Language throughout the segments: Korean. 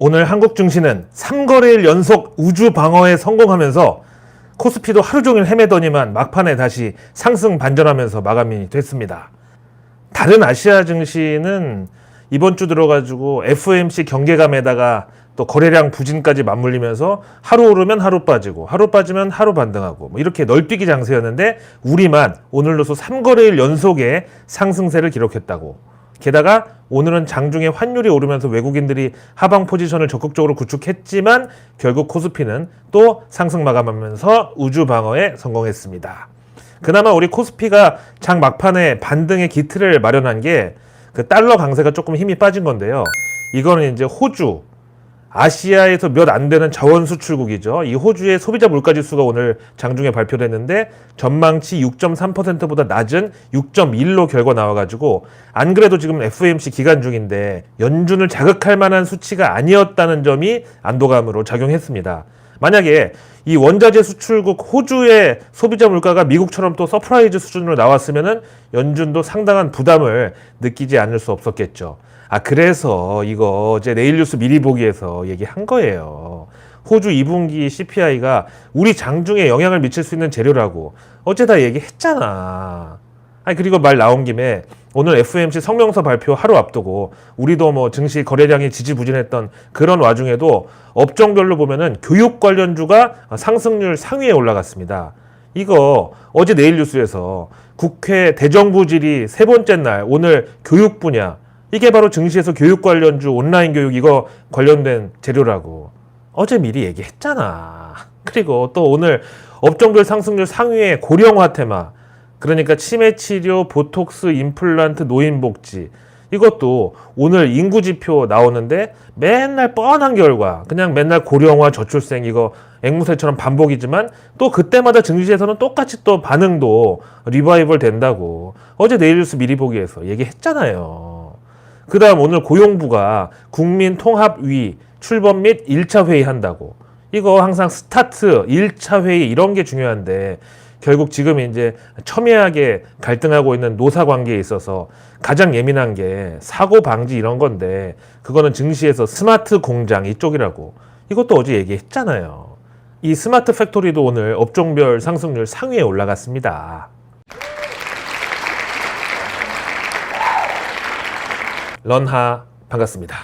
오늘 한국 증시는 3거래일 연속 우주 방어에 성공하면서 코스피도 하루 종일 헤매더니만 막판에 다시 상승 반전하면서 마감이 됐습니다. 다른 아시아 증시는 이번 주 들어가지고 FOMC 경계감에다가 또 거래량 부진까지 맞물리면서 하루 오르면 하루 빠지고 하루 빠지면 하루 반등하고 뭐 이렇게 널뛰기 장세였는데 우리만 오늘로서 3거래일 연속의 상승세를 기록했다고. 게다가 오늘은 장중에 환율이 오르면서 외국인들이 하방 포지션을 적극적으로 구축했지만 결국 코스피는 또 상승 마감하면서 우주 방어에 성공했습니다. 그나마 우리 코스피가 장 막판에 반등의 기틀을 마련한 게 그 달러 강세가 조금 힘이 빠진 건데요. 이거는 이제 호주, 아시아에서 몇 안 되는 자원 수출국이죠. 이 호주의 소비자 물가 지수가 오늘 장중에 발표됐는데 전망치 6.3%보다 낮은 6.1로 결과 나와가지고 안 그래도 지금 FOMC 기간 중인데 연준을 자극할 만한 수치가 아니었다는 점이 안도감으로 작용했습니다. 만약에 이 원자재 수출국 호주의 소비자 물가가 미국처럼 또 서프라이즈 수준으로 나왔으면은 연준도 상당한 부담을 느끼지 않을 수 없었겠죠. 그래서 이거 어제 내일 뉴스 미리 보기에서 얘기한 거예요. 호주 2분기 CPI가 우리 장중에 영향을 미칠 수 있는 재료라고 어제 다 얘기했잖아. 그리고 말 나온 김에 오늘 FOMC 성명서 발표 하루 앞두고 우리도 뭐 증시 거래량이 지지부진했던 그런 와중에도 업종별로 보면은 교육 관련주가 상승률 상위에 올라갔습니다. 이거 어제 내일 뉴스에서 국회 대정부 질의 세 번째 날 오늘 교육 분야 이게 바로 증시에서 교육 관련주 온라인 교육 이거 관련된 재료라고 어제 미리 얘기했잖아. 그리고 또 오늘 업종별 상승률 상위에 고령화 테마 그러니까 치매 치료, 보톡스, 임플란트, 노인복지 이것도 오늘 인구지표 나오는데 맨날 뻔한 결과 그냥 맨날 고령화, 저출생 이거 앵무새처럼 반복이지만 또 그때마다 증시에서는 똑같이 또 반응도 리바이벌 된다고 어제 내일 뉴스 미리 보기에서 얘기했잖아요. 그 다음 오늘 고용부가 국민통합위 출범 및 1차 회의 한다고 이거 항상 스타트, 1차 회의 이런 게 중요한데 결국 지금 이제 첨예하게 갈등하고 있는 노사 관계에 있어서 가장 예민한 게 사고 방지 이런 건데 그거는 증시에서 스마트 공장 이쪽이라고 이것도 어제 얘기했잖아요. 이 스마트 팩토리도 오늘 업종별 상승률 상위에 올라갔습니다. 런하 반갑습니다.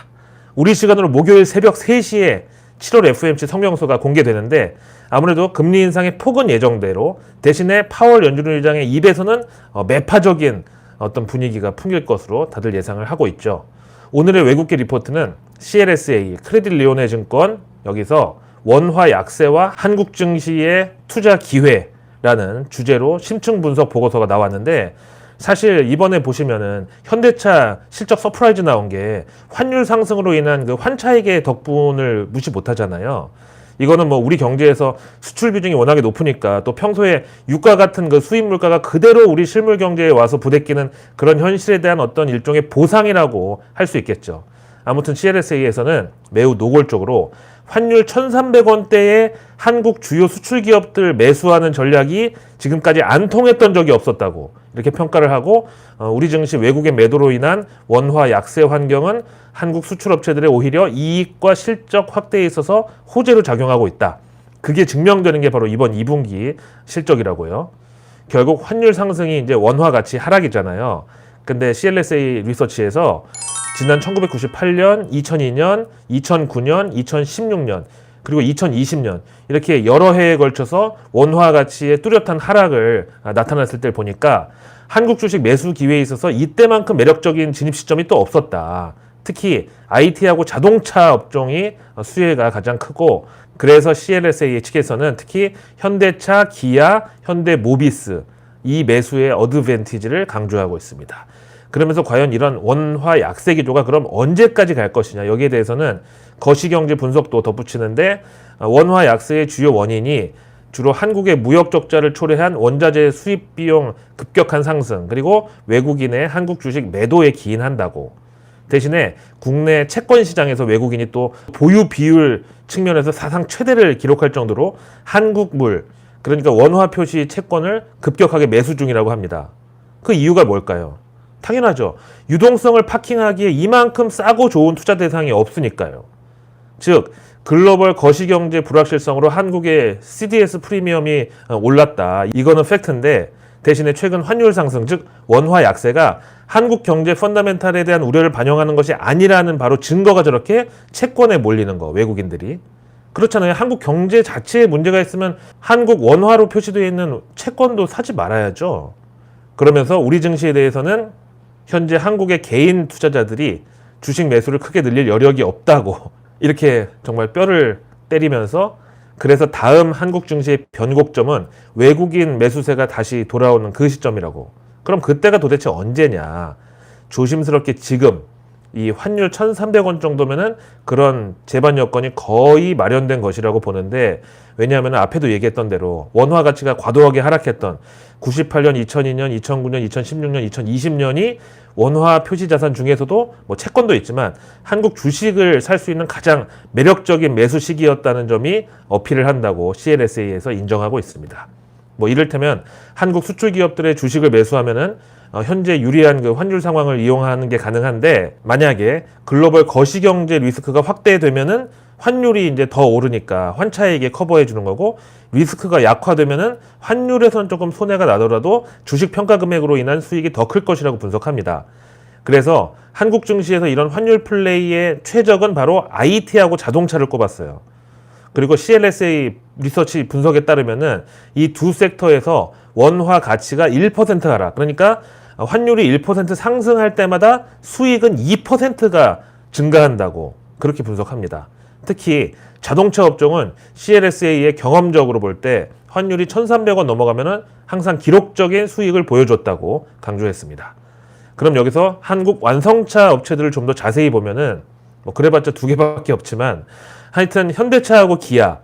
우리 시간으로 목요일 새벽 3시에 7월 FOMC 성명서가 공개되는데 아무래도 금리 인상의 폭은 예정대로 대신에 파월 연준 의장의 입에서는 매파적인 어떤 분위기가 풍길 것으로 다들 예상을 하고 있죠. 오늘의 외국계 리포트는 CLSA, 크레딧 리오네 증권 여기서 원화 약세와 한국 증시의 투자 기회라는 주제로 심층 분석 보고서가 나왔는데 사실 이번에 보시면은 현대차 실적 서프라이즈 나온 게 환율 상승으로 인한 그 환차익의 덕분을 무시 못하잖아요. 이거는 뭐 우리 경제에서 수출 비중이 워낙에 높으니까 또 평소에 유가 같은 그 수입 물가가 그대로 우리 실물 경제에 와서 부대끼는 그런 현실에 대한 어떤 일종의 보상이라고 할 수 있겠죠. 아무튼 CLSA에서는 매우 노골적으로 환율 1,300원대의 한국 주요 수출 기업들 매수하는 전략이 지금까지 안 통했던 적이 없었다고 이렇게 평가를 하고 우리 증시 외국의 매도로 인한 원화 약세 환경은 한국 수출업체들의 오히려 이익과 실적 확대에 있어서 호재로 작용하고 있다. 그게 증명되는 게 바로 이번 2분기 실적이라고요. 결국 환율 상승이 이제 원화 가치 하락이잖아요. 근데 CLSA 리서치에서 지난 1998년, 2002년, 2009년, 2016년 그리고 2020년 이렇게 여러 해에 걸쳐서 원화 가치의 뚜렷한 하락을 나타났을 때 보니까 한국 주식 매수 기회에 있어서 이때만큼 매력적인 진입 시점이 또 없었다. 특히 IT하고 자동차 업종이 수혜가 가장 크고 그래서 CLSA 측에서는 특히 현대차, 기아, 현대모비스 이 매수의 어드밴티지를 강조하고 있습니다. 그러면서 과연 이런 원화 약세 기조가 그럼 언제까지 갈 것이냐 여기에 대해서는 거시경제 분석도 덧붙이는데 원화 약세의 주요 원인이 주로 한국의 무역 적자를 초래한 원자재 수입 비용 급격한 상승 그리고 외국인의 한국 주식 매도에 기인한다고 대신에 국내 채권 시장에서 외국인이 또 보유 비율 측면에서 사상 최대를 기록할 정도로 한국물 그러니까 원화 표시 채권을 급격하게 매수 중이라고 합니다. 그 이유가 뭘까요? 당연하죠. 유동성을 파킹하기에 이만큼 싸고 좋은 투자 대상이 없으니까요. 즉 글로벌 거시경제 불확실성으로 한국의 CDS 프리미엄이 올랐다. 이거는 팩트인데 대신에 최근 환율 상승, 즉 원화 약세가 한국 경제 펀더멘탈에 대한 우려를 반영하는 것이 아니라는 바로 증거가 저렇게 채권에 몰리는 거, 외국인들이. 그렇잖아요. 한국 경제 자체에 문제가 있으면 한국 원화로 표시되어 있는 채권도 사지 말아야죠. 그러면서 우리 증시에 대해서는 현재 한국의 개인 투자자들이 주식 매수를 크게 늘릴 여력이 없다고 이렇게 정말 뼈를 때리면서, 그래서 다음 한국 증시의 변곡점은 외국인 매수세가 다시 돌아오는 그 시점이라고. 그럼 그때가 도대체 언제냐. 조심스럽게 지금 이 환율 1,300원 정도면은 그런 재반 여건이 거의 마련된 것이라고 보는데, 왜냐하면 앞에도 얘기했던 대로 원화 가치가 과도하게 하락했던 98년, 2002년, 2009년, 2016년, 2020년이 원화 표시 자산 중에서도 뭐 채권도 있지만 한국 주식을 살 수 있는 가장 매력적인 매수 시기였다는 점이 어필을 한다고 CLSA에서 인정하고 있습니다. 뭐 이를테면 한국 수출 기업들의 주식을 매수하면은 현재 유리한 그 환율 상황을 이용하는 게 가능한데, 만약에 글로벌 거시경제 리스크가 확대되면은 환율이 이제 더 오르니까 환차익에 커버해 주는 거고, 리스크가 약화되면은 환율에서는 조금 손해가 나더라도 주식 평가 금액으로 인한 수익이 더 클 것이라고 분석합니다. 그래서 한국 증시에서 이런 환율 플레이의 최적은 바로 IT하고 자동차를 꼽았어요. 그리고 CLSA 리서치 분석에 따르면은 이 두 섹터에서 원화 가치가 1% 하락, 그러니까 환율이 1% 상승할 때마다 수익은 2%가 증가한다고 그렇게 분석합니다. 특히 자동차 업종은 CLSA의 경험적으로 볼 때 환율이 1,300원 넘어가면은 항상 기록적인 수익을 보여줬다고 강조했습니다. 그럼 여기서 한국 완성차 업체들을 좀 더 자세히 보면은 뭐 그래봤자 두 개밖에 없지만 하여튼 현대차하고 기아,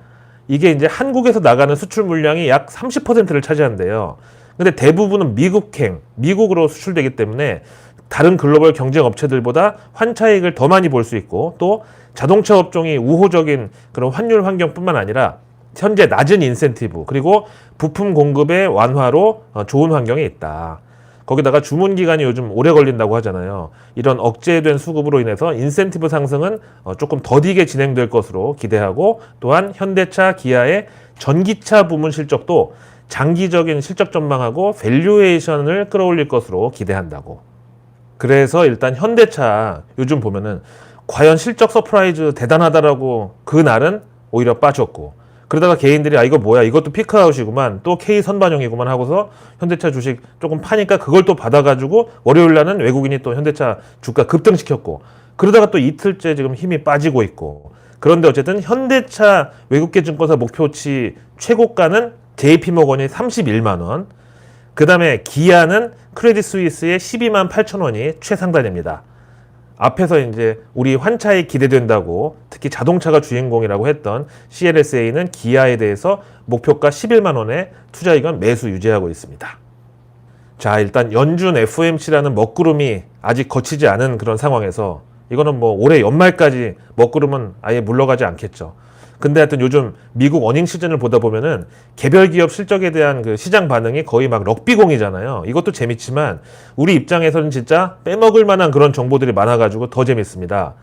이게 이제 한국에서 나가는 수출 물량이 약 30%를 차지한대요. 근데 대부분은 미국으로 수출되기 때문에 다른 글로벌 경쟁 업체들보다 환차익을 더 많이 볼 수 있고, 또 자동차 업종이 우호적인 그런 환율 환경뿐만 아니라 현재 낮은 인센티브, 그리고 부품 공급의 완화로 좋은 환경에 있다. 거기다가 주문 기간이 요즘 오래 걸린다고 하잖아요. 이런 억제된 수급으로 인해서 인센티브 상승은 조금 더디게 진행될 것으로 기대하고, 또한 현대차, 기아의 전기차 부문 실적도 장기적인 실적 전망하고 밸류에이션을 끌어올릴 것으로 기대한다고. 그래서 일단 현대차 요즘 보면은 과연 실적 서프라이즈 대단하다라고 그날은 오히려 빠졌고, 그러다가 개인들이 이거 뭐야, 이것도 피크아웃이구만, 또 K 선반영이구만 하고서 현대차 주식 조금 파니까 그걸 또 받아가지고 월요일 날은 외국인이 또 현대차 주가 급등시켰고, 그러다가 또 이틀째 지금 힘이 빠지고 있고. 그런데 어쨌든 현대차 외국계 증권사 목표치 최고가는 JP모건이 31만 원, 그 다음에 기아는 크레딧 스위스의 12만 8천 원이 최상단입니다. 앞에서 이제 우리 환차에 기대된다고 특히 자동차가 주인공이라고 했던 CLSA는 기아에 대해서 목표가 11만 원에 투자이건 매수 유지하고 있습니다. 자, 일단 연준 FOMC라는 먹구름이 아직 거치지 않은 그런 상황에서 이거는 뭐 올해 연말까지 먹구름은 아예 물러가지 않겠죠. 근데 하여튼 요즘 미국 어닝 시즌을 보다 보면은 개별 기업 실적에 대한 그 시장 반응이 거의 막 럭비공이잖아요. 이것도 재밌지만 우리 입장에서는 진짜 빼먹을 만한 그런 정보들이 많아가지고 더 재밌습니다.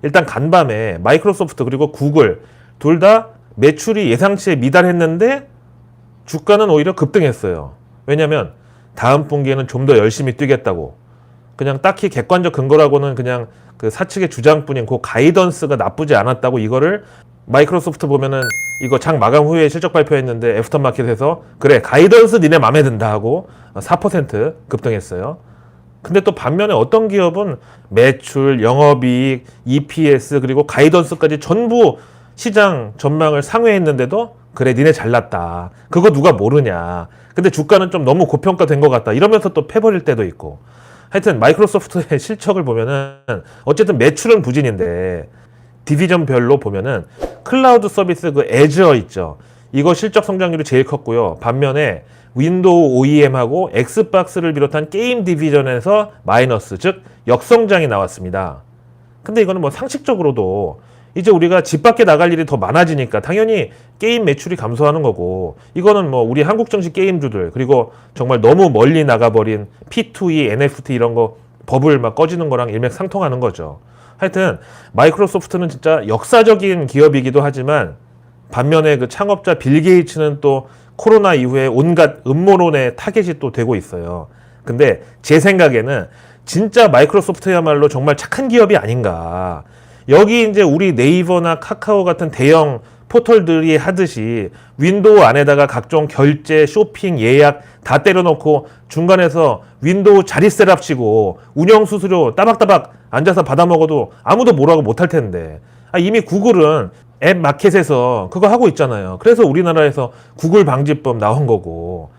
일단 간밤에 마이크로소프트 그리고 구글 둘 다 매출이 예상치에 미달했는데 주가는 오히려 급등했어요. 왜냐면 다음 분기에는 좀 더 열심히 뛰겠다고. 그냥 딱히 객관적 근거라고는 그냥 그 사측의 주장뿐인 그 가이던스가 나쁘지 않았다고, 이거를 마이크로소프트 보면은 이거 장 마감 후에 실적 발표했는데 애프터마켓에서 그래 가이던스 니네 맘에 든다 하고 4% 급등했어요. 근데 또 반면에 어떤 기업은 매출, 영업이익, EPS 그리고 가이던스까지 전부 시장 전망을 상회했는데도 그래 니네 잘났다, 그거 누가 모르냐, 근데 주가는 좀 너무 고평가된 것 같다 이러면서 또 패버릴 때도 있고. 하여튼 마이크로소프트의 실적을 보면은 어쨌든 매출은 부진인데 디비전별로 보면은 클라우드 서비스 그 애저 있죠. 이거 실적 성장률이 제일 컸고요. 반면에 윈도우 OEM하고 엑스박스를 비롯한 게임 디비전에서 마이너스, 즉 역성장이 나왔습니다. 근데 이거는 뭐 상식적으로도 이제 우리가 집 밖에 나갈 일이 더 많아지니까 당연히 게임 매출이 감소하는 거고, 이거는 뭐 우리 한국 정식 게임주들 그리고 정말 너무 멀리 나가버린 P2E, NFT 이런 거 버블 막 꺼지는 거랑 일맥상통하는 거죠. 하여튼 마이크로소프트는 진짜 역사적인 기업이기도 하지만 반면에 그 창업자 빌 게이츠는 또 코로나 이후에 온갖 음모론의 타겟이 또 되고 있어요. 근데 제 생각에는 진짜 마이크로소프트야말로 정말 착한 기업이 아닌가. 여기 이제 우리 네이버나 카카오 같은 대형 포털들이 하듯이 윈도우 안에다가 각종 결제, 쇼핑, 예약 다 때려놓고 중간에서 윈도우 자릿세랍치고 운영 수수료 따박따박 앉아서 받아먹어도 아무도 뭐라고 못할 텐데 이미 구글은 앱 마켓에서 그거 하고 있잖아요. 그래서 우리나라에서 구글 방지법 나온 거고.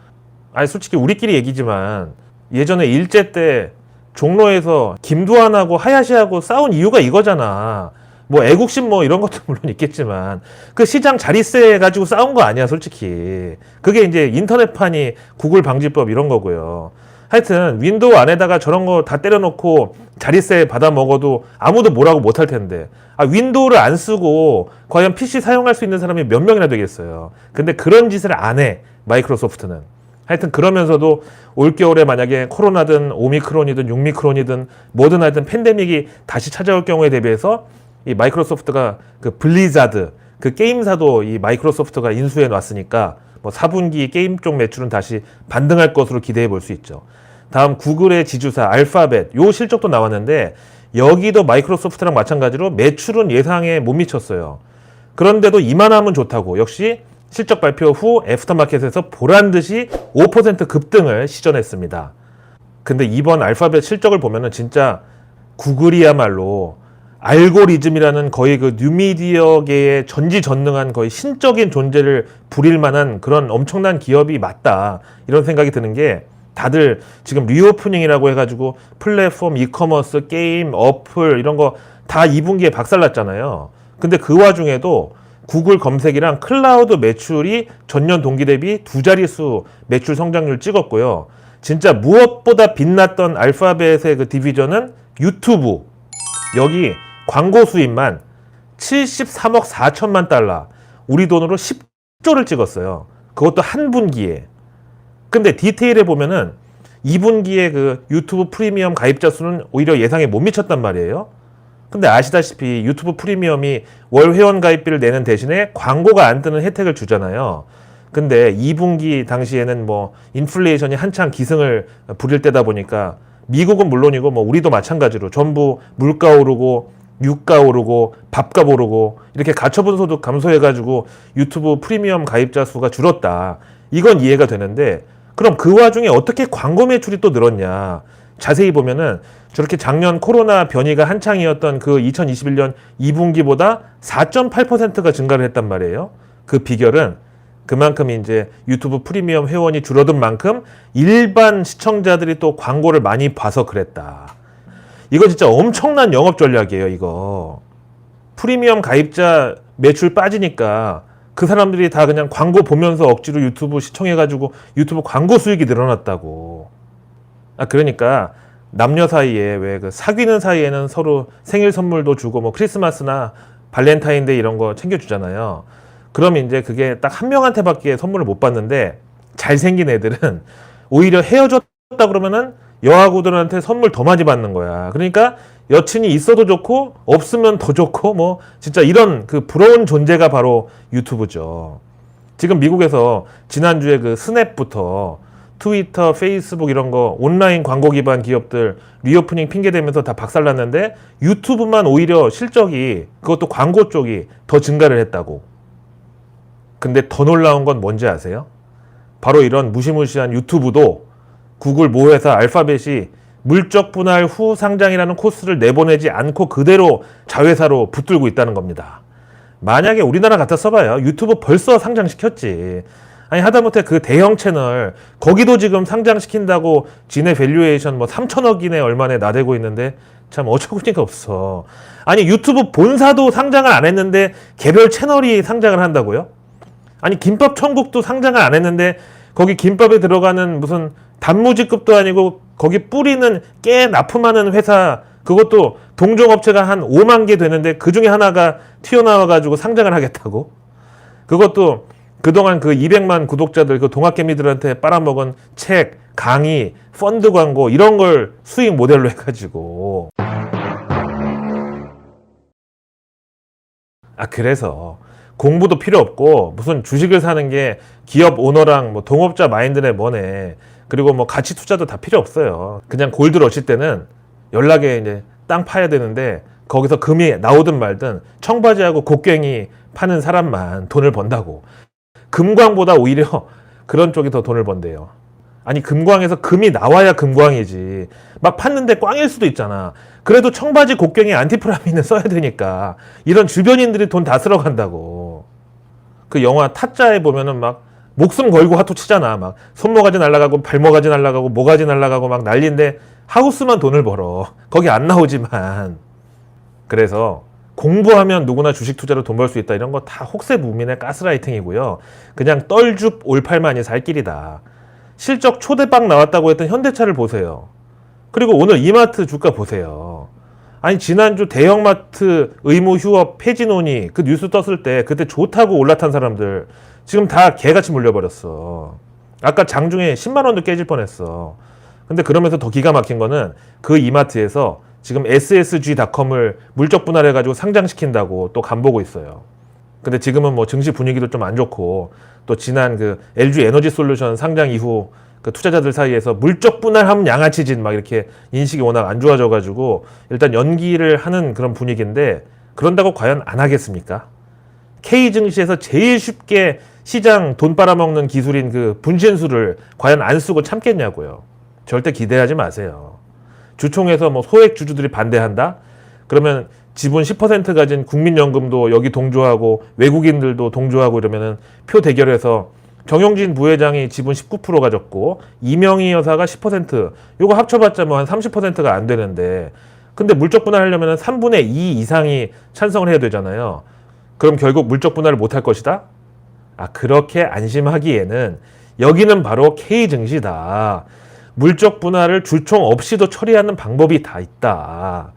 솔직히 우리끼리 얘기지만 예전에 일제 때 종로에서 김두한하고 하야시하고 싸운 이유가 이거잖아. 뭐 애국심 뭐 이런 것도 물론 있겠지만 그 시장 자릿세 가지고 싸운 거 아니야 솔직히. 그게 이제 인터넷판이 구글 방지법 이런 거고요. 하여튼 윈도우 안에다가 저런 거 다 때려놓고 자릿세 받아 먹어도 아무도 뭐라고 못할 텐데 윈도우를 안 쓰고 과연 PC 사용할 수 있는 사람이 몇 명이나 되겠어요. 근데 그런 짓을 안 해 마이크로소프트는. 하여튼 그러면서도 올겨울에 만약에 코로나든 오미크론이든 6미크론이든 뭐든 하여튼 팬데믹이 다시 찾아올 경우에 대비해서 이 마이크로소프트가 그 블리자드 그 게임사도 이 마이크로소프트가 인수해 놨으니까 뭐 4분기 게임 쪽 매출은 다시 반등할 것으로 기대해 볼 수 있죠. 다음 구글의 지주사 알파벳 요 실적도 나왔는데 여기도 마이크로소프트랑 마찬가지로 매출은 예상에 못 미쳤어요. 그런데도 이만하면 좋다고 역시 실적 발표 후 애프터마켓에서 보란듯이 5% 급등을 시전했습니다. 근데 이번 알파벳 실적을 보면은 진짜 구글이야말로 알고리즘이라는 거의 그 뉴미디어계의 전지전능한 거의 신적인 존재를 부릴 만한 그런 엄청난 기업이 맞다. 이런 생각이 드는 게 다들 지금 리오프닝이라고 해가지고 플랫폼, 이커머스, 게임, 어플 이런 거 다 2분기에 박살났잖아요. 근데 그 와중에도 구글 검색이랑 클라우드 매출이 전년 동기 대비 2자릿수 매출 성장률 찍었고요. 진짜 무엇보다 빛났던 알파벳의 그 디비전은 유튜브. 여기 광고 수입만 73억 4천만 달러, 우리 돈으로 10조를 찍었어요. 그것도 한 분기에. 근데 디테일에 보면은 2분기에 그 유튜브 프리미엄 가입자 수는 오히려 예상에 못 미쳤단 말이에요. 근데 아시다시피 유튜브 프리미엄이 월 회원 가입비를 내는 대신에 광고가 안 뜨는 혜택을 주잖아요. 근데 2분기 당시에는 뭐 인플레이션이 한창 기승을 부릴 때다 보니까 미국은 물론이고 뭐 우리도 마찬가지로 전부 물가 오르고 유가 오르고 밥값 오르고 이렇게 가처분 소득 감소해가지고 유튜브 프리미엄 가입자 수가 줄었다. 이건 이해가 되는데 그럼 그 와중에 어떻게 광고 매출이 또 늘었냐. 자세히 보면은 저렇게 작년 코로나 변이가 한창이었던 그 2021년 2분기보다 4.8%가 증가를 했단 말이에요. 그 비결은 그만큼 이제 유튜브 프리미엄 회원이 줄어든 만큼 일반 시청자들이 또 광고를 많이 봐서 그랬다. 이거 진짜 엄청난 영업 전략이에요, 이거. 프리미엄 가입자 매출 빠지니까 그 사람들이 다 그냥 광고 보면서 억지로 유튜브 시청해가지고 유튜브 광고 수익이 늘어났다고. 그러니까 남녀 사이에 왜 그 사귀는 사이에는 서로 생일 선물도 주고 뭐 크리스마스나 발렌타인데이 이런 거 챙겨주잖아요. 그럼 이제 그게 딱 한 명한테밖에 선물을 못 받는데 잘생긴 애들은 오히려 헤어졌다 그러면은 여하구들한테 선물 더 많이 받는 거야. 그러니까 여친이 있어도 좋고 없으면 더 좋고 뭐 진짜 이런 그 부러운 존재가 바로 유튜브죠. 지금 미국에서 지난주에 그 스냅부터 트위터, 페이스북 이런 거 온라인 광고 기반 기업들 리오프닝 핑계대면서 다 박살났는데 유튜브만 오히려 실적이 그것도 광고 쪽이 더 증가를 했다고. 근데 더 놀라운 건 뭔지 아세요? 바로 이런 무시무시한 유튜브도 구글 모회사 알파벳이 물적 분할 후 상장이라는 코스를 내보내지 않고 그대로 자회사로 붙들고 있다는 겁니다. 만약에 우리나라 갖다 써봐요. 유튜브 벌써 상장시켰지. 아니 하다못해 그 대형 채널 거기도 지금 상장시킨다고 지네 밸류에이션 뭐 3천억 이내 얼마에 나대고 있는데 참 어처구니가 없어. 아니 유튜브 본사도 상장을 안 했는데 개별 채널이 상장을 한다고요? 아니 김밥 천국도 상장을 안 했는데 거기 김밥에 들어가는 무슨 단무지급도 아니고 거기 뿌리는 깨 납품하는 회사 그것도 동종업체가 한 5만 개 되는데 그 중에 하나가 튀어나와가지고 상장을 하겠다고? 그것도 그동안 그 200만 구독자들 그 동학개미들한테 빨아먹은 책, 강의, 펀드 광고 이런 걸 수익 모델로 해가지고 그래서 공부도 필요 없고 무슨 주식을 사는 게 기업 오너랑 뭐 동업자 마인드네 뭐네. 그리고 뭐 가치 투자도 다 필요 없어요. 그냥 골드러시 때는 연락에 이제 땅 파야 되는데 거기서 금이 나오든 말든 청바지하고 곡괭이 파는 사람만 돈을 번다고. 금광보다 오히려 그런 쪽이 더 돈을 번대요. 아니 금광에서 금이 나와야 금광이지. 막 팠는데 꽝일 수도 있잖아. 그래도 청바지 곡괭이 안티프라민을 써야 되니까 이런 주변인들이 돈 다 쓸어 간다고. 그 영화 타짜에 보면은 막 목숨 걸고 화투 치잖아. 막 손모가지 날아가고 발모가지 날아가고 모가지 날아가고 막 난리인데 하우스만 돈을 벌어. 거기 안 나오지만. 그래서 공부하면 누구나 주식 투자로 돈 벌 수 있다 이런 거 다 혹세무민의 가스라이팅이고요. 그냥 떨줍 올팔만이 살 길이다. 실적 초대박 나왔다고 했던 현대차를 보세요. 그리고 오늘 이마트 주가 보세요. 아니 지난주 대형마트 의무 휴업 폐지 논의 그 뉴스 떴을 때 그때 좋다고 올라탄 사람들 지금 다 개같이 물려버렸어. 아까 장중에 10만 원도 깨질 뻔했어. 근데 그러면서 더 기가 막힌 거는 그 이마트에서 지금 SSG닷컴을 물적 분할해가지고 상장시킨다고 또 간보고 있어요. 근데 지금은 뭐 증시 분위기도 좀 안 좋고 또 지난 그 LG 에너지 솔루션 상장 이후 그 투자자들 사이에서 물적 분할하면 양아치진 막 이렇게 인식이 워낙 안 좋아져가지고 일단 연기를 하는 그런 분위기인데 그런다고 과연 안 하겠습니까? K 증시에서 제일 쉽게 시장 돈 빨아먹는 기술인 그 분신술을 과연 안 쓰고 참겠냐고요. 절대 기대하지 마세요. 주총에서 뭐 소액 주주들이 반대한다? 그러면 지분 10% 가진 국민연금도 여기 동조하고 외국인들도 동조하고 이러면은 표 대결해서 정용진 부회장이 지분 19% 가졌고 이명희 여사가 10% 요거 합쳐봤자 뭐 한 30%가 안 되는데 근데 물적 분할하려면 3분의 2 이상이 찬성을 해야 되잖아요. 그럼 결국 물적 분할을 못할 것이다? 그렇게 안심하기에는 여기는 바로 K 증시다. 물적 분할을 주총 없이도 처리하는 방법이 다 있다.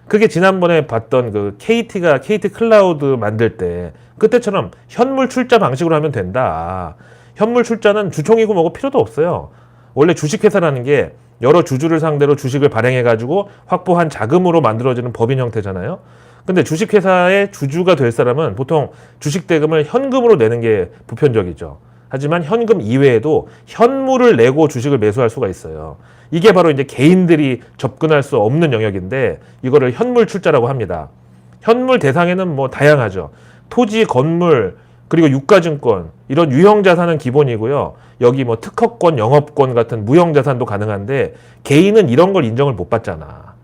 그게 지난번에 봤던 그 KT가 KT 클라우드 만들 때 그때처럼 현물 출자 방식으로 하면 된다. 현물 출자는 주총이고 뭐고 필요도 없어요. 원래 주식회사라는 게 여러 주주를 상대로 주식을 발행해가지고 확보한 자금으로 만들어지는 법인 형태잖아요. 근데 주식회사의 주주가 될 사람은 보통 주식 대금을 현금으로 내는 게 보편적이죠. 하지만 현금 이외에도 현물을 내고 주식을 매수할 수가 있어요. 이게 바로 이제 개인들이 접근할 수 없는 영역인데 이거를 현물 출자라고 합니다. 현물 대상에는 뭐 다양하죠. 토지, 건물, 그리고 유가증권 이런 유형자산은 기본이고요. 여기 뭐 특허권, 영업권 같은 무형자산도 가능한데 개인은 이런 걸 인정을 못 받잖아.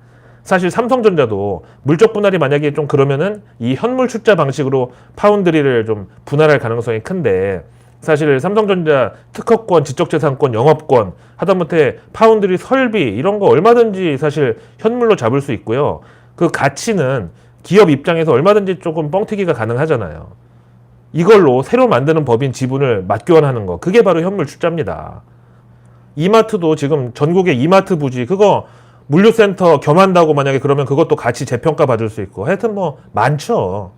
사실 삼성전자도 물적 분할이 만약에 좀 그러면은 이 현물 출자 방식으로 파운드리를 좀 분할할 가능성이 큰데 사실 삼성전자 특허권, 지적재산권, 영업권 하다못해 파운드리 설비 이런 거 얼마든지 사실 현물로 잡을 수 있고요. 그 가치는 기업 입장에서 얼마든지 조금 뻥튀기가 가능하잖아요. 이걸로 새로 만드는 법인 지분을 맞교환하는 거 그게 바로 현물 출자입니다. 이마트도 지금 전국의 이마트 부지 그거 물류센터 겸한다고 만약에 그러면 그것도 같이 재평가 받을 수 있고 하여튼 뭐 많죠.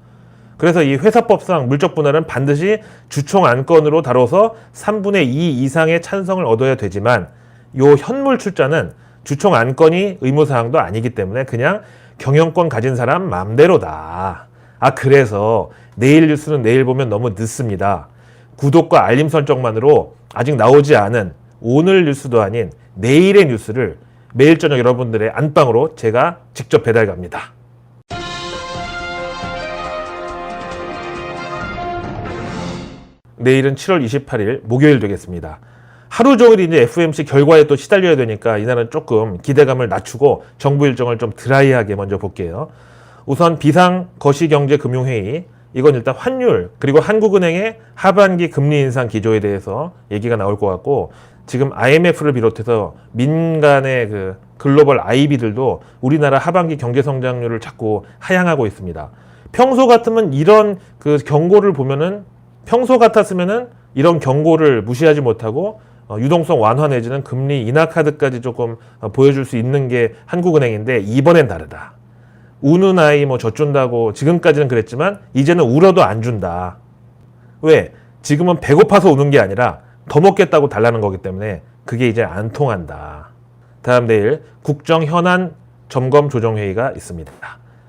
그래서 이 회사법상 물적 분할은 반드시 주총 안건으로 다뤄서 3분의 2 이상의 찬성을 얻어야 되지만 요 현물 출자는 주총 안건이 의무사항도 아니기 때문에 그냥 경영권 가진 사람 맘대로다. 그래서 내일 뉴스는 내일 보면 너무 늦습니다. 구독과 알림 설정만으로 아직 나오지 않은 오늘 뉴스도 아닌 내일의 뉴스를 매일 저녁 여러분들의 안방으로 제가 직접 배달 갑니다. 내일은 7월 28일 목요일 되겠습니다. 하루 종일 이제 FOMC 결과에 또 시달려야 되니까 이날은 조금 기대감을 낮추고 정부 일정을 좀 드라이하게 먼저 볼게요. 우선 비상 거시경제금융회의 이건 일단 환율 그리고 한국은행의 하반기 금리 인상 기조에 대해서 얘기가 나올 것 같고 지금 IMF를 비롯해서 민간의 그 글로벌 IB들도 우리나라 하반기 경제 성장률을 자꾸 하향하고 있습니다. 평소 같으면 이런 그 경고를 보면은 평소 같았으면은 이런 경고를 무시하지 못하고 유동성 완화 내지는 금리 인하 카드까지 조금 보여줄 수 있는 게 한국은행인데 이번엔 다르다. 우는 아이 뭐 젖준다고 지금까지는 그랬지만 이제는 울어도 안 준다. 왜? 지금은 배고파서 우는 게 아니라 더 먹겠다고 달라는 거기 때문에 그게 이제 안 통한다. 다음 내일 국정 현안 점검 조정 회의가 있습니다.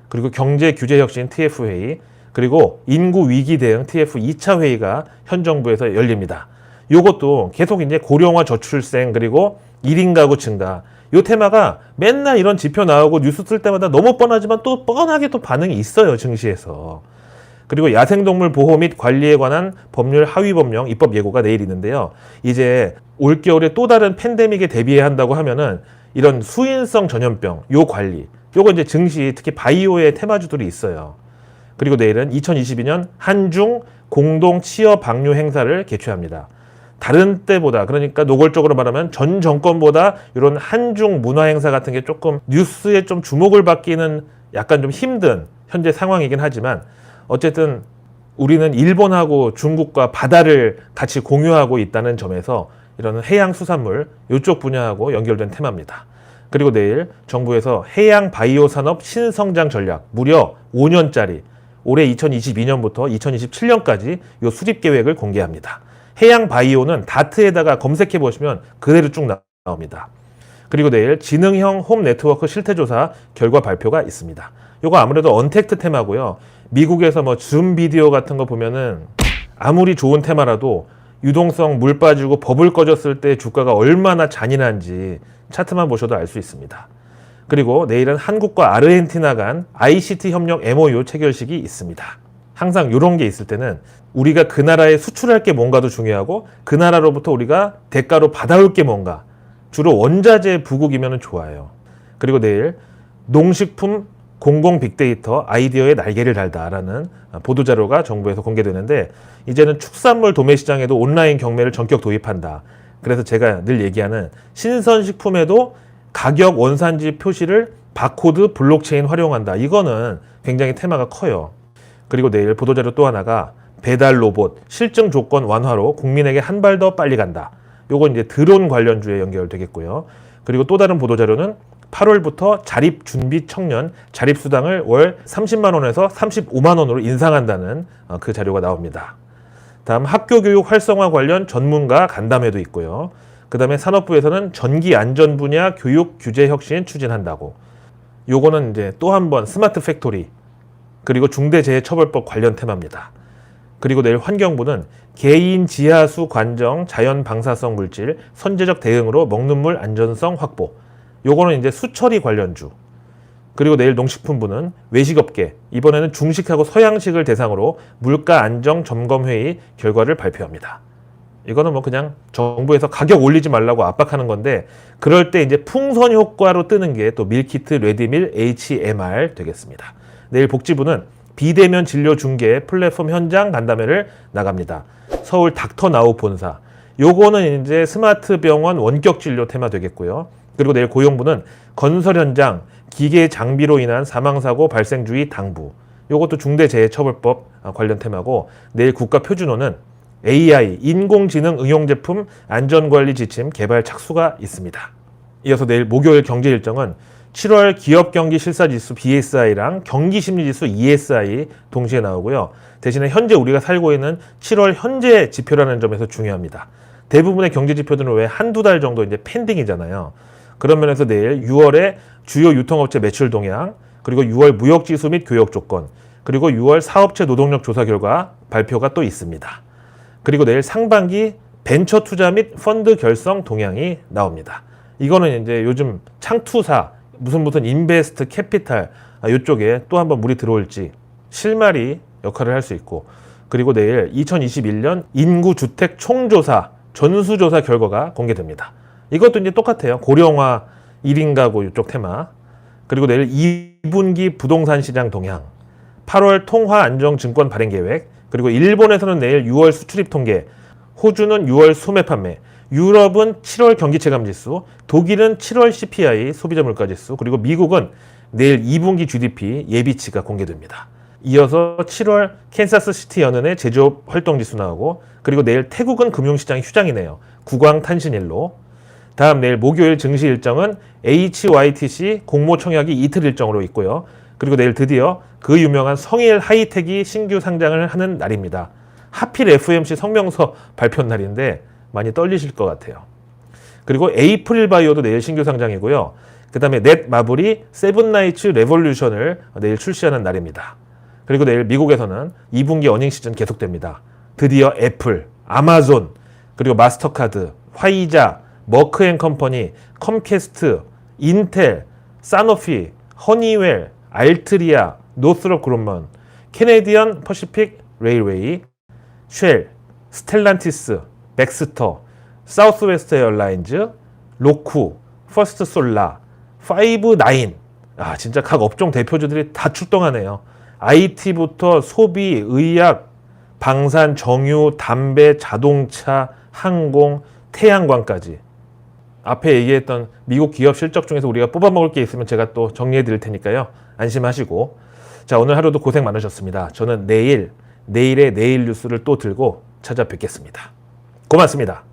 그리고 경제 규제 혁신 TF 회의 그리고 인구 위기 대응 TF 2차 회의가 현 정부에서 열립니다. 요것도 계속 이제 고령화 저출생 그리고 1인 가구 증가 요 테마가 맨날 이런 지표 나오고 뉴스 쓸 때마다 너무 뻔하지만 또 뻔하게 또 반응이 있어요, 증시에서. 그리고 야생동물 보호 및 관리에 관한 법률 하위 법령 입법 예고가 내일 있는데요. 이제 올겨울에 또 다른 팬데믹에 대비해야 한다고 하면은 이런 수인성 전염병 요 관리 요거 이제 증시 특히 바이오의 테마주들이 있어요. 그리고 내일은 2022년 한중 공동 취업 방류 행사를 개최합니다. 다른 때보다 그러니까 노골적으로 말하면 전 정권보다 이런 한중 문화 행사 같은 게 조금 뉴스에 좀 주목을 받기는 약간 좀 힘든 현재 상황이긴 하지만 어쨌든 우리는 일본하고 중국과 바다를 같이 공유하고 있다는 점에서 이런 해양 수산물 이쪽 분야하고 연결된 테마입니다. 그리고 내일 정부에서 해양 바이오 산업 신성장 전략 무려 5년짜리 올해 2022년부터 2027년까지 이 수립 계획을 공개합니다. 해양 바이오는 다트에다가 검색해 보시면 그대로 쭉 나옵니다. 그리고 내일 지능형 홈 네트워크 실태조사 결과 발표가 있습니다. 이거 아무래도 언택트 테마고요. 미국에서 뭐 줌 비디오 같은 거 보면은 아무리 좋은 테마라도 유동성 물 빠지고 버블 꺼졌을 때 주가가 얼마나 잔인한지 차트만 보셔도 알 수 있습니다. 그리고 내일은 한국과 아르헨티나 간 ICT 협력 MOU 체결식이 있습니다. 항상 이런 게 있을 때는 우리가 그 나라에 수출할 게 뭔가도 중요하고 그 나라로부터 우리가 대가로 받아올 게 뭔가 주로 원자재 부국이면 좋아요. 그리고 내일 농식품 공공 빅데이터 아이디어의 날개를 달다라는 보도자료가 정부에서 공개되는데 이제는 축산물 도매 시장에도 온라인 경매를 전격 도입한다. 그래서 제가 늘 얘기하는 신선식품에도 가격 원산지 표시를 바코드 블록체인 활용한다. 이거는 굉장히 테마가 커요. 그리고 내일 보도자료 또 하나가 배달 로봇 실증 조건 완화로 국민에게 한 발 더 빨리 간다. 요건 이제 드론 관련주에 연결되겠고요. 그리고 또 다른 보도자료는 8월부터 자립 준비 청년 자립수당을 월 30만 원에서 35만 원으로 인상한다는 그 자료가 나옵니다. 다음 학교 교육 활성화 관련 전문가 간담회도 있고요. 그 다음에 산업부에서는 전기 안전 분야 교육 규제 혁신 추진한다고. 요거는 이제 또 한 번 스마트 팩토리 그리고 중대재해처벌법 관련 테마입니다. 그리고 내일 환경부는 개인 지하수 관정 자연 방사성 물질 선제적 대응으로 먹는 물 안전성 확보. 요거는 이제 수처리 관련주. 그리고 내일 농식품부는 외식업계, 이번에는 중식하고 서양식을 대상으로 물가 안정 점검 회의 결과를 발표합니다. 이거는 뭐 그냥 정부에서 가격 올리지 말라고 압박하는 건데 그럴 때 이제 풍선 효과로 뜨는 게 또 밀키트 레디밀 HMR 되겠습니다. 내일 복지부는 비대면 진료 중개 플랫폼 현장 간담회를 나갑니다. 서울 닥터나우 본사. 요거는 이제 스마트 병원 원격 진료 테마 되겠고요. 그리고 내일 고용부는 건설 현장 기계 장비로 인한 사망사고 발생 주의 당부. 요것도 중대재해처벌법 관련 테마고 내일 국가표준호는 AI 인공지능 응용 제품 안전관리 지침 개발 착수가 있습니다. 이어서 내일 목요일 경제 일정은 7월 기업경기실사지수 BSI랑 경기심리지수 ESI 동시에 나오고요. 대신에 현재 우리가 살고 있는 7월 현재 지표라는 점에서 중요합니다. 대부분의 경제지표들은 왜 한두 달 정도 이제 펜딩이잖아요. 그런 면에서 내일 6월에 주요 유통업체 매출 동향, 그리고 6월 무역지수 및 교역 조건, 그리고 6월 사업체 노동력 조사 결과 발표가 또 있습니다. 그리고 내일 상반기 벤처 투자 및 펀드 결성 동향이 나옵니다. 이거는 이제 요즘 창투사, 무슨 인베스트 캐피탈 이쪽에 또 한번 물이 들어올지 실마리 역할을 할 수 있고 그리고 내일 2021년 인구주택 총조사 전수조사 결과가 공개됩니다. 이것도 이제 똑같아요. 고령화 1인 가구 이쪽 테마. 그리고 내일 2분기 부동산 시장 동향, 8월 통화 안정 증권 발행 계획, 그리고 일본에서는 내일 6월 수출입 통계, 호주는 6월 소매 판매, 유럽은 7월 경기체감지수, 독일은 7월 CPI 소비자 물가지수, 그리고 미국은 내일 2분기 GDP 예비치가 공개됩니다. 이어서 7월 캔사스 시티 연은의 제조업 활동지수 나오고 그리고 내일 태국은 금융시장이 휴장이네요. 국왕탄신일로. 다음 내일 목요일 증시 일정은 HYTC 공모 청약이 이틀 일정으로 있고요. 그리고 내일 드디어 그 유명한 성일 하이텍이 신규 상장을 하는 날입니다. 하필 FMC 성명서 발표 날인데 많이 떨리실 것 같아요. 그리고 에이프릴 바이오도 내일 신규 상장이고요. 그 다음에 넷마블이 세븐나이츠 레볼루션을 내일 출시하는 날입니다. 그리고 내일 미국에서는 2분기 어닝 시즌 계속됩니다. 드디어 애플, 아마존, 그리고 마스터카드, 화이자, 머크앤컴퍼니, 컴캐스트, 인텔, 사노피, 허니웰, 알트리아, 노스롭 그룹먼, 캐네디언 퍼시픽 레일웨이, 쉘, 스텔란티스, 백스터, 사우스웨스트 에어라인즈, 로쿠, 퍼스트 솔라, 파이브나인. 진짜 각 업종 대표주들이 다 출동하네요. IT부터 소비, 의약, 방산, 정유, 담배, 자동차, 항공, 태양광까지. 앞에 얘기했던 미국 기업 실적 중에서 우리가 뽑아먹을 게 있으면 제가 또 정리해 드릴 테니까요. 안심하시고. 자, 오늘 하루도 고생 많으셨습니다. 저는 내일의 내일 뉴스를 또 들고 찾아뵙겠습니다. 고맙습니다.